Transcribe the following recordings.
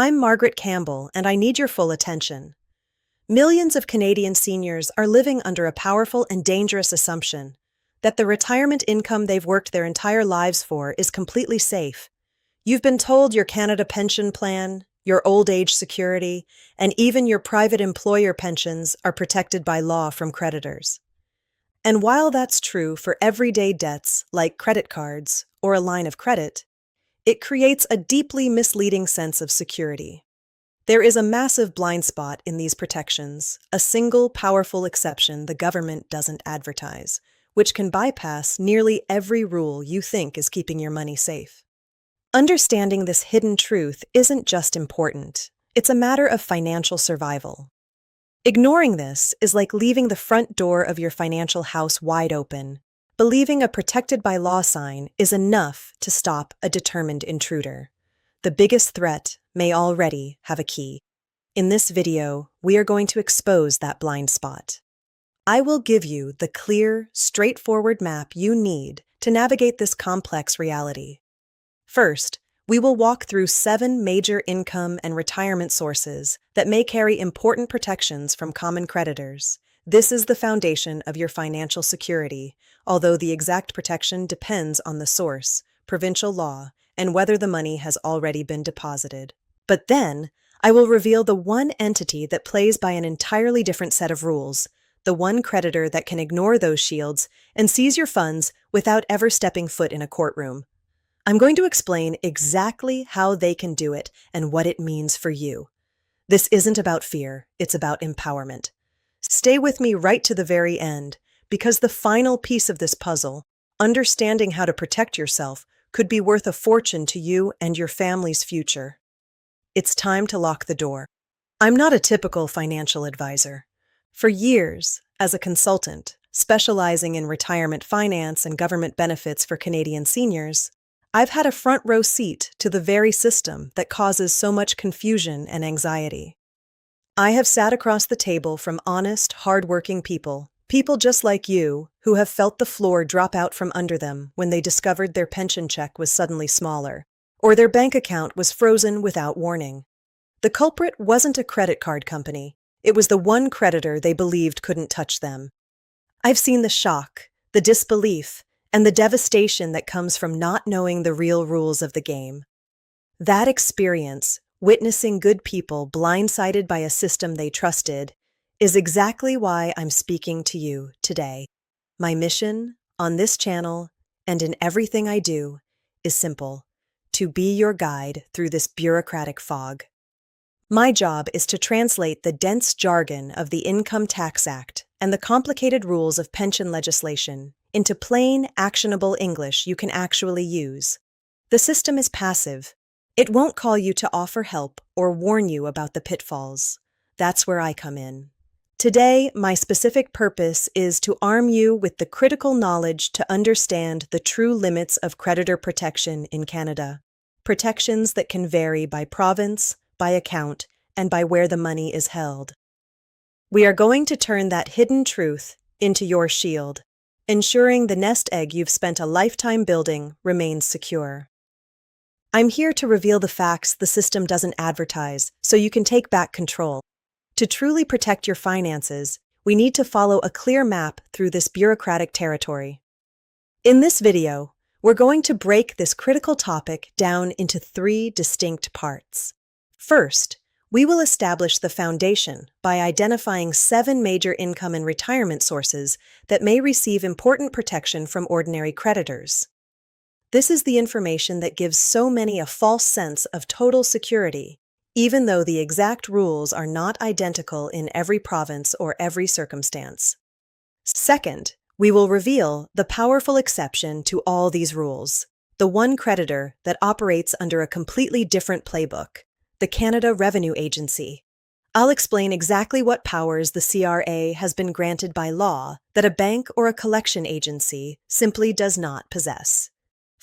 I'm Margaret Campbell, and I need your full attention. Millions of Canadian seniors are living under a powerful and dangerous assumption that the retirement income they've worked their entire lives for is completely safe. You've been told your Canada pension plan, your old age security, and even your private employer pensions are protected by law from creditors. And while that's true for everyday debts like credit cards or a line of credit, it creates a deeply misleading sense of security. There is a massive blind spot in these protections, a single powerful exception the government doesn't advertise, which can bypass nearly every rule you think is keeping your money safe. Understanding this hidden truth isn't just important, it's a matter of financial survival. Ignoring this is like leaving the front door of your financial house wide open, believing a protected by law sign is enough to stop a determined intruder. The biggest threat may already have a key. In this video, we are going to expose that blind spot. I will give you the clear, straightforward map you need to navigate this complex reality. First, we will walk through 7 major income and retirement sources that may carry important protections from common creditors. This is the foundation of your financial security, although the exact protection depends on the source, provincial law, and whether the money has already been deposited. But then, I will reveal the one entity that plays by an entirely different set of rules, the one creditor that can ignore those shields and seize your funds without ever stepping foot in a courtroom. I'm going to explain exactly how they can do it and what it means for you. This isn't about fear, it's about empowerment. Stay with me right to the very end, because the final piece of this puzzle, understanding how to protect yourself, could be worth a fortune to you and your family's future. It's time to lock the door. I'm not a typical financial advisor. For years, as a consultant, specializing in retirement finance and government benefits for Canadian seniors, I've had a front row seat to the very system that causes so much confusion and anxiety. I have sat across the table from honest, hard-working people just like you, who have felt the floor drop out from under them when they discovered their pension check was suddenly smaller, or their bank account was frozen without warning. The culprit wasn't a credit card company. It was the one creditor they believed couldn't touch them. I've seen the shock, the disbelief, and the devastation that comes from not knowing the real rules of the game. That experience, witnessing good people blindsided by a system they trusted, is exactly why I'm speaking to you today. My mission, on this channel, and in everything I do, is simple: to be your guide through this bureaucratic fog. My job is to translate the dense jargon of the Income Tax Act and the complicated rules of pension legislation into plain, actionable English you can actually use. The system is passive. It won't call you to offer help or warn you about the pitfalls. That's where I come in. Today, my specific purpose is to arm you with the critical knowledge to understand the true limits of creditor protection in Canada. Protections that can vary by province, by account, and by where the money is held. We are going to turn that hidden truth into your shield, ensuring the nest egg you've spent a lifetime building remains secure. I'm here to reveal the facts the system doesn't advertise, so you can take back control. To truly protect your finances, we need to follow a clear map through this bureaucratic territory. In this video, we're going to break this critical topic down into 3 distinct parts. First, we will establish the foundation by identifying 7 major income and retirement sources that may receive important protection from ordinary creditors. This is the information that gives so many a false sense of total security, even though the exact rules are not identical in every province or every circumstance. Second, we will reveal the powerful exception to all these rules, the one creditor that operates under a completely different playbook, the Canada Revenue Agency. I'll explain exactly what powers the CRA has been granted by law that a bank or a collection agency simply does not possess.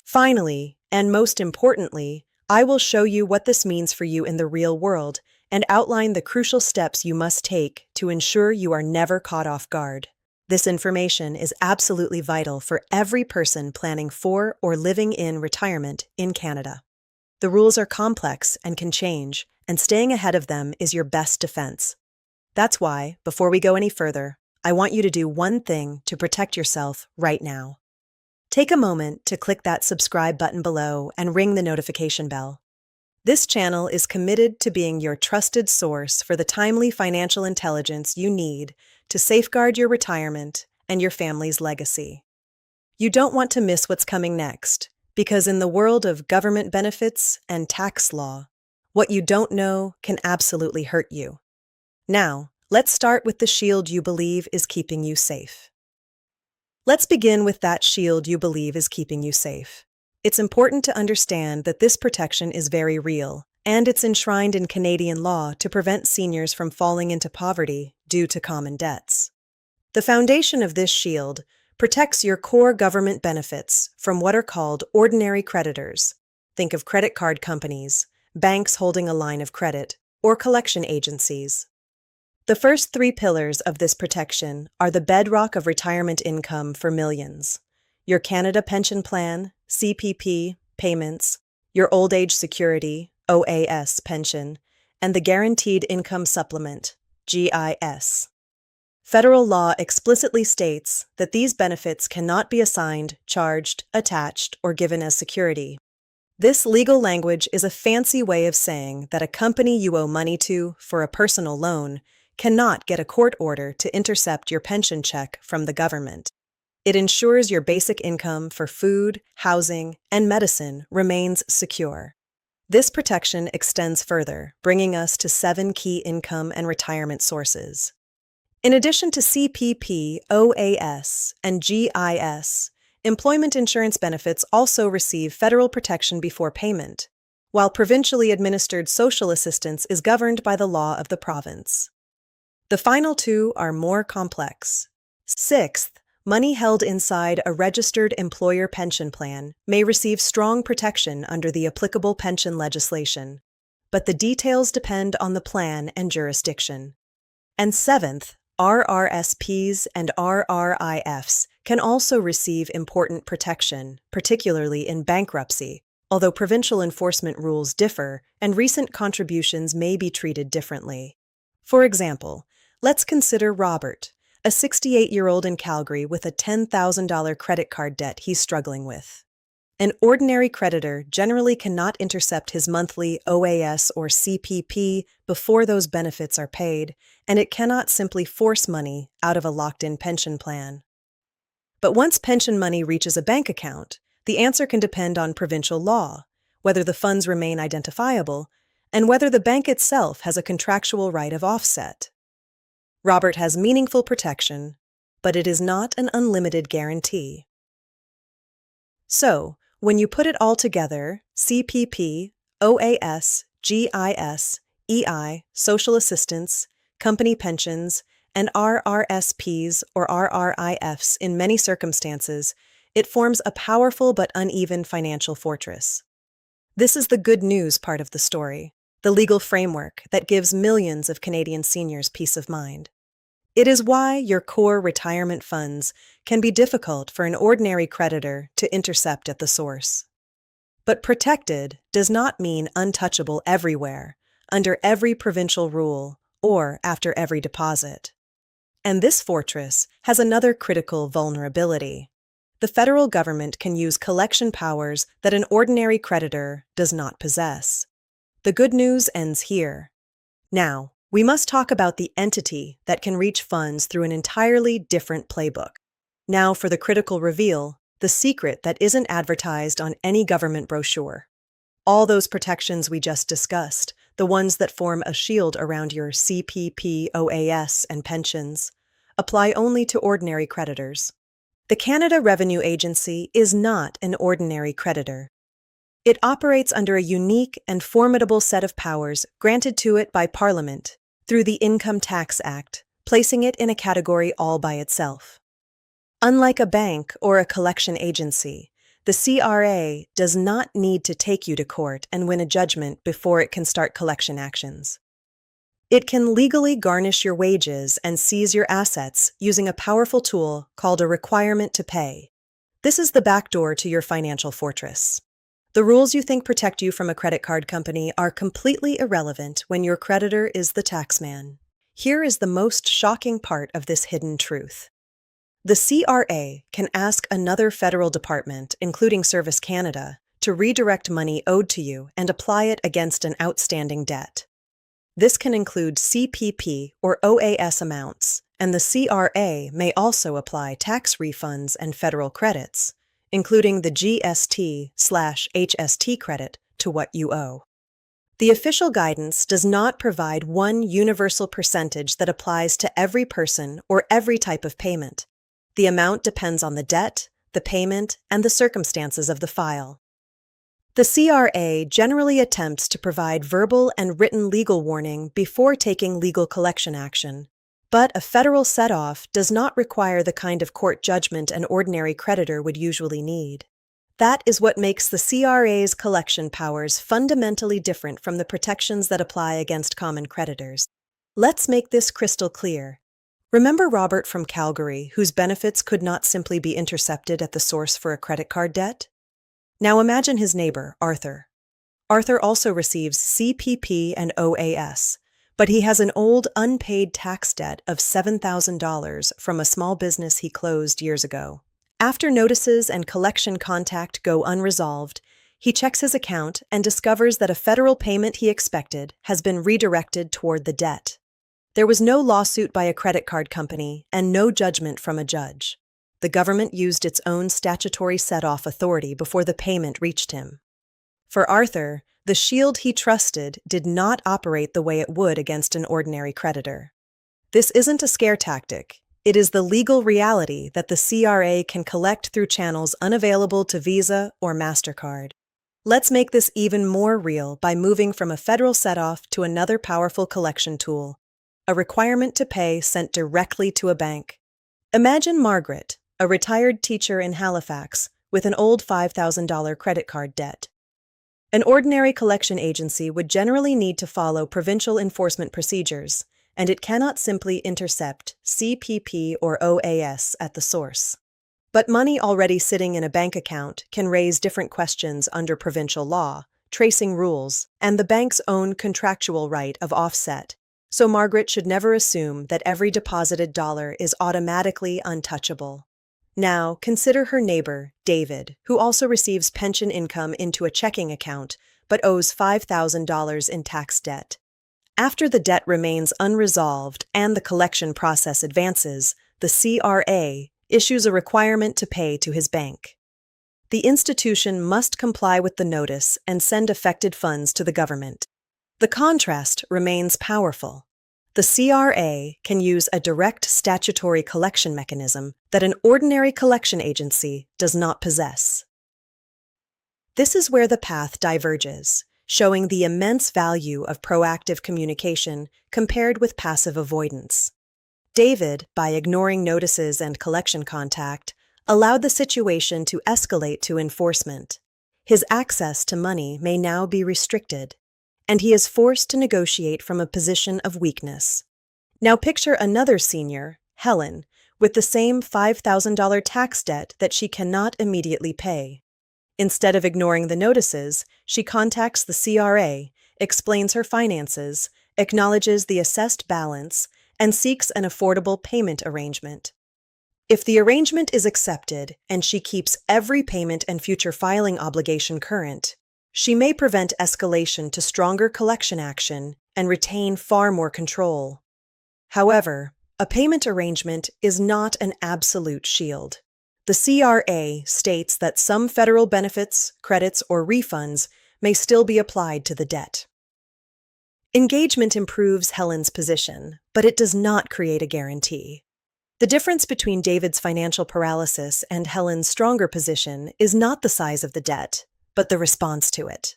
Finally, and most importantly, I will show you what this means for you in the real world and outline the crucial steps you must take to ensure you are never caught off guard. This information is absolutely vital for every person planning for or living in retirement in Canada. The rules are complex and can change, and staying ahead of them is your best defense. That's why, before we go any further, I want you to do one thing to protect yourself right now. Take a moment to click that subscribe button below and ring the notification bell. This channel is committed to being your trusted source for the timely financial intelligence you need to safeguard your retirement and your family's legacy. You don't want to miss what's coming next, because in the world of government benefits and tax law, what you don't know can absolutely hurt you. Now, let's start with the shield you believe is keeping you safe. Let's begin with that shield you believe is keeping you safe. It's important to understand that this protection is very real, and it's enshrined in Canadian law to prevent seniors from falling into poverty due to common debts. The foundation of this shield protects your core government benefits from what are called ordinary creditors. Think of credit card companies, banks holding a line of credit, or collection agencies. The first three pillars of this protection are the bedrock of retirement income for millions: your Canada Pension Plan, CPP, payments, your Old Age Security, OAS, pension, and the Guaranteed Income Supplement, GIS. Federal law explicitly states that these benefits cannot be assigned, charged, attached, or given as security. This legal language is a fancy way of saying that a company you owe money to for a personal loan cannot get a court order to intercept your pension check from the government. It ensures your basic income for food, housing, and medicine remains secure. This protection extends further, bringing us to 7 key income and retirement sources. In addition to CPP, OAS, and GIS, employment insurance benefits also receive federal protection before payment, while provincially administered social assistance is governed by the law of the province. The final two are more complex. Sixth, money held inside a registered employer pension plan may receive strong protection under the applicable pension legislation, but the details depend on the plan and jurisdiction. And seventh, RRSPs and RRIFs can also receive important protection, particularly in bankruptcy, although provincial enforcement rules differ and recent contributions may be treated differently. For example, let's consider Robert, a 68-year-old in Calgary with a $10,000 credit card debt he's struggling with. An ordinary creditor generally cannot intercept his monthly OAS or CPP before those benefits are paid, and it cannot simply force money out of a locked-in pension plan. But once pension money reaches a bank account, the answer can depend on provincial law, whether the funds remain identifiable, and whether the bank itself has a contractual right of offset. Robert has meaningful protection, but it is not an unlimited guarantee. So, when you put it all together, CPP, OAS, GIS, EI, social assistance, company pensions, and RRSPs or RRIFs in many circumstances, it forms a powerful but uneven financial fortress. This is the good news part of the story, the legal framework that gives millions of Canadian seniors peace of mind. It is why your core retirement funds can be difficult for an ordinary creditor to intercept at the source. But protected does not mean untouchable everywhere, under every provincial rule, or after every deposit. And this fortress has another critical vulnerability. The federal government can use collection powers that an ordinary creditor does not possess. The good news ends here. Now, we must talk about the entity that can reach funds through an entirely different playbook. Now for the critical reveal, the secret that isn't advertised on any government brochure. All those protections we just discussed, the ones that form a shield around your CPP, OAS, and pensions, apply only to ordinary creditors. The Canada Revenue Agency is not an ordinary creditor. It operates under a unique and formidable set of powers granted to it by Parliament through the Income Tax Act, placing it in a category all by itself. Unlike a bank or a collection agency, the CRA does not need to take you to court and win a judgment before it can start collection actions. It can legally garnish your wages and seize your assets using a powerful tool called a requirement to pay. This is the backdoor to your financial fortress. The rules you think protect you from a credit card company are completely irrelevant when your creditor is the taxman. Here is the most shocking part of this hidden truth. The CRA can ask another federal department, including Service Canada, to redirect money owed to you and apply it against an outstanding debt. This can include CPP or OAS amounts, and the CRA may also apply tax refunds and federal credits, including the GST/HST credit, to what you owe. The official guidance does not provide one universal percentage that applies to every person or every type of payment. The amount depends on the debt, the payment, and the circumstances of the file. The CRA generally attempts to provide verbal and written legal warning before taking legal collection action, but a federal set-off does not require the kind of court judgment an ordinary creditor would usually need. That is what makes the CRA's collection powers fundamentally different from the protections that apply against common creditors. Let's make this crystal clear. Remember Robert from Calgary, whose benefits could not simply be intercepted at the source for a credit card debt? Now imagine his neighbor, Arthur. Arthur also receives CPP and OAS, but he has an old unpaid tax debt of $7,000 from a small business he closed years ago. After notices and collection contact go unresolved, he checks his account and discovers that a federal payment he expected has been redirected toward the debt. There was no lawsuit by a credit card company and no judgment from a judge. The government used its own statutory set-off authority before the payment reached him. For Arthur, the shield he trusted did not operate the way it would against an ordinary creditor. This isn't a scare tactic. It is the legal reality that the CRA can collect through channels unavailable to Visa or MasterCard. Let's make this even more real by moving from a federal set-off to another powerful collection tool, a requirement to pay sent directly to a bank. Imagine Margaret, a retired teacher in Halifax, with an old $5,000 credit card debt. An ordinary collection agency would generally need to follow provincial enforcement procedures, and it cannot simply intercept CPP or OAS at the source. But money already sitting in a bank account can raise different questions under provincial law, tracing rules, and the bank's own contractual right of offset. So Margaret should never assume that every deposited dollar is automatically untouchable. Now, consider her neighbor, David, who also receives pension income into a checking account, but owes $5,000 in tax debt. After the debt remains unresolved and the collection process advances, the CRA issues a requirement to pay to his bank. The institution must comply with the notice and send affected funds to the government. The contrast remains powerful. The CRA can use a direct statutory collection mechanism that an ordinary collection agency does not possess. This is where the path diverges, showing the immense value of proactive communication compared with passive avoidance. David, by ignoring notices and collection contact, allowed the situation to escalate to enforcement. His access to money may now be restricted, and he is forced to negotiate from a position of weakness. Now picture another senior, Helen, with the same $5,000 tax debt that she cannot immediately pay. Instead of ignoring the notices, she contacts the CRA, explains her finances, acknowledges the assessed balance, and seeks an affordable payment arrangement. If the arrangement is accepted and she keeps every payment and future filing obligation current, she may prevent escalation to stronger collection action and retain far more control. However, a payment arrangement is not an absolute shield. The CRA states that some federal benefits, credits, or refunds may still be applied to the debt. Engagement improves Helen's position, but it does not create a guarantee. The difference between David's financial paralysis and Helen's stronger position is not the size of the debt, but the response to it.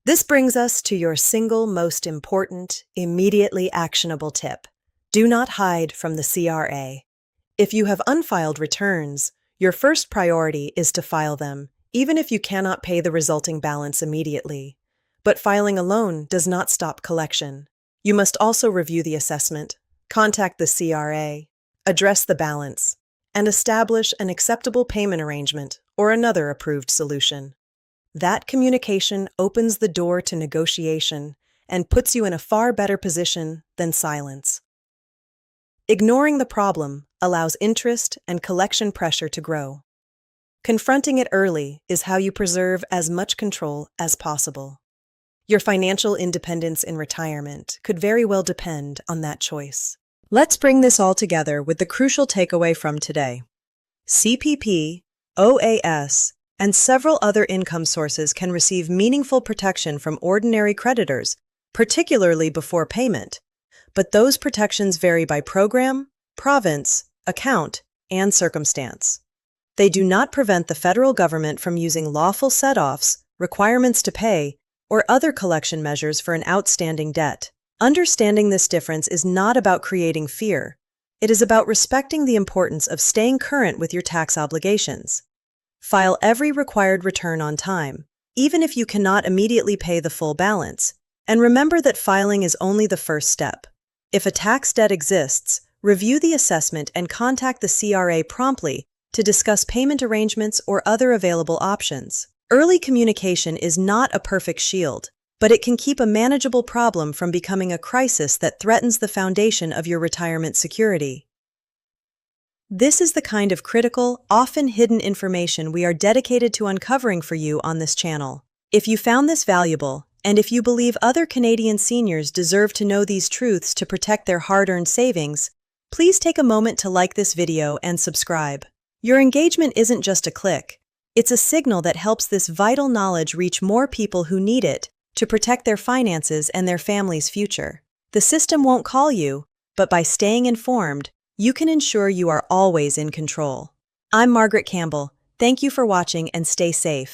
This brings us to your single most important, immediately actionable tip. Do not hide from the CRA. If you have unfiled returns, your first priority is to file them, even if you cannot pay the resulting balance immediately. But filing alone does not stop collection. You must also review the assessment, contact the CRA, address the balance, and establish an acceptable payment arrangement or another approved solution. That communication opens the door to negotiation and puts you in a far better position than silence. Ignoring the problem allows interest and collection pressure to grow. Confronting it early is how you preserve as much control as possible. Your financial independence in retirement could very well depend on that choice. Let's bring this all together with the crucial takeaway from today. CPP, OAS, and several other income sources can receive meaningful protection from ordinary creditors, particularly before payment. But those protections vary by program, province, account, and circumstance. They do not prevent the federal government from using lawful set-offs, requirements to pay, or other collection measures for an outstanding debt. Understanding this difference is not about creating fear. It is about respecting the importance of staying current with your tax obligations. File every required return on time, even if you cannot immediately pay the full balance. And remember that filing is only the first step. If a tax debt exists, review the assessment and contact the CRA promptly to discuss payment arrangements or other available options. Early communication is not a perfect shield, but it can keep a manageable problem from becoming a crisis that threatens the foundation of your retirement security. This is the kind of critical, often hidden information we are dedicated to uncovering for you on this channel. If you found this valuable, and if you believe other Canadian seniors deserve to know these truths to protect their hard-earned savings, please take a moment to like this video and subscribe. Your engagement isn't just a click. It's a signal that helps this vital knowledge reach more people who need it to protect their finances and their family's future. The system won't call you, but by staying informed, you can ensure you are always in control. I'm Margaret Campbell. Thank you for watching and stay safe.